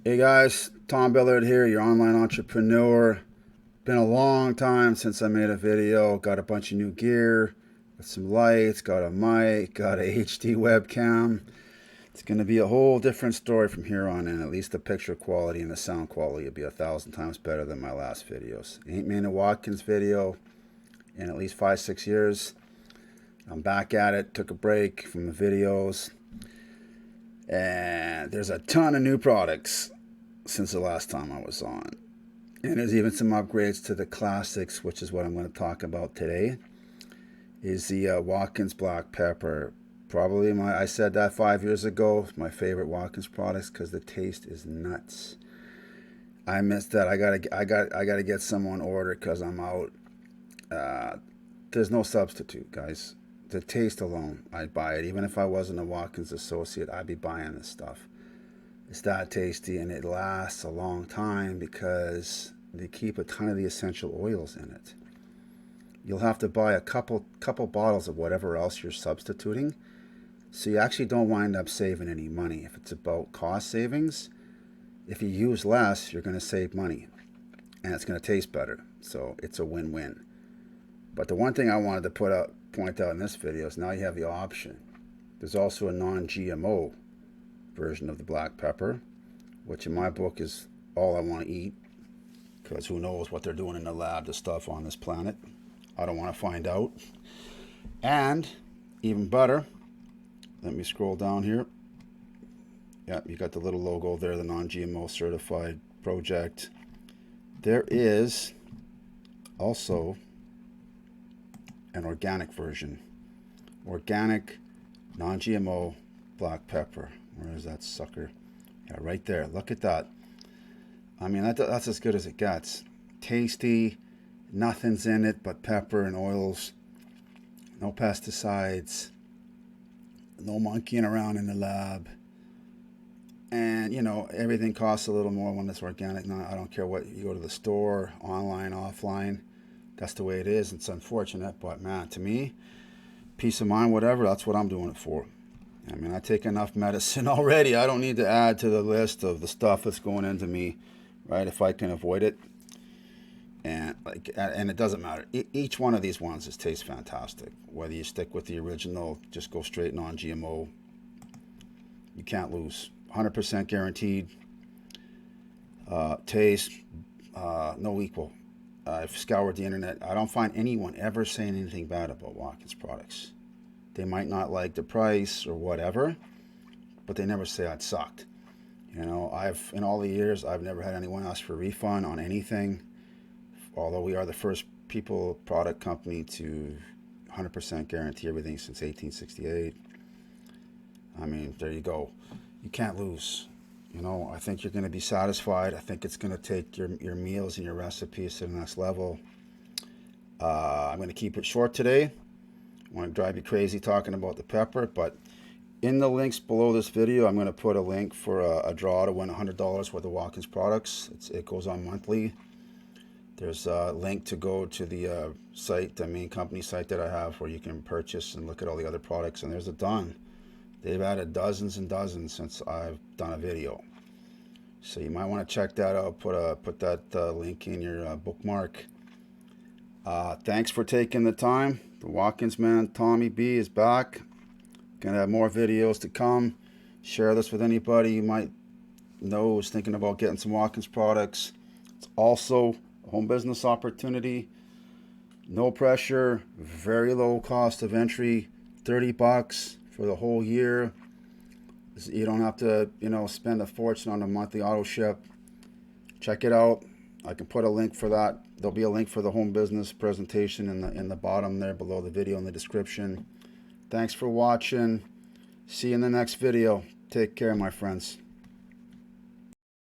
Hey guys, Tom Billard here, your online entrepreneur. Been a long time since I made a video. Got a bunch of new gear, got some lights, got a mic, got a HD webcam. It's going to be a whole different story from here on in. At least the picture quality and the sound quality will be 1,000 times better than my last videos. Ain't made a Watkins video in at least 5-6 years. I'm back at it, took a break from the videos. And there's a ton of new products since the last time I was on. And there's even some upgrades to the classics, which is what I'm going to talk about today. Is the Watkins black pepper. Probably I said that 5 years ago, my favorite Watkins products because the taste is nuts. I missed that. I gotta get some on order because I'm out. There's no substitute, guys. The taste alone, I'd buy it. Even if I wasn't a Watkins associate, I'd be buying this stuff. It's that tasty, and it lasts a long time because they keep a ton of the essential oils in it. You'll have to buy a couple bottles of whatever else you're substituting, so you actually don't wind up saving any money. If it's about cost savings, if you use less, you're going to save money, and it's going to taste better. So it's a win-win. But the one thing I wanted to point out in this video is now you have the option. There's also a non-GMO version of the black pepper, which in my book is all I want to eat, because who knows what they're doing in the lab to stuff on this planet. I don't want to find out. And even better, let me scroll down here. Yeah, you got the little logo there, the non-GMO certified project. There is also an organic version. Organic, non-GMO black pepper. Where is that sucker? Yeah, right there. Look at that. I mean, that's as good as it gets. Tasty. Nothing's in it but pepper and oils. No pesticides. No monkeying around in the lab. And, you know, everything costs a little more when it's organic. Now, I don't care what you go to the store, online, offline. That's the way it is. It's unfortunate, but man, to me, peace of mind, whatever, that's what I'm doing it for. I mean, I take enough medicine already. I don't need to add to the list of the stuff that's going into me, right? If I can avoid it. And it doesn't matter. Each one of these ones just tastes fantastic. Whether you stick with the original, just go straight non-GMO, you can't lose. 100% guaranteed. Taste, no equal. I've scoured the internet. I don't find anyone ever saying anything bad about Watkins products. They might not like the price or whatever, but they never say it sucked. You know, in all the years, I've never had anyone ask for a refund on anything. Although we are the first product company to 100% guarantee everything since 1868. I mean, there you go. You can't lose. You know, I think you're going to be satisfied. I think it's going to take your meals and your recipes to the next level. I'm going to keep it short today. I want to drive you crazy talking about the pepper, but in the links below this video, I'm going to put a link for a draw to win $100 worth of Watkins products. It goes on monthly. There's a link to go to the site, the main company site that I have, where you can purchase and look at all the other products, and there's a ton. They've added dozens and dozens since I've done a video. So you might want to check that out. Put that link in your bookmark. Thanks for taking the time. The Watkins man, Tommy B, is back. Gonna have more videos to come. Share this with anybody you might know who's thinking about getting some Watkins products. It's also a home business opportunity. No pressure. Very low cost of entry. $30 for the whole year. You don't have to, spend a fortune on a monthly auto ship. Check it out. I can put a link for that. There'll be a link for the home business presentation in the bottom there below the video in the description. Thanks for watching. See you in the next video. Take care, my friends.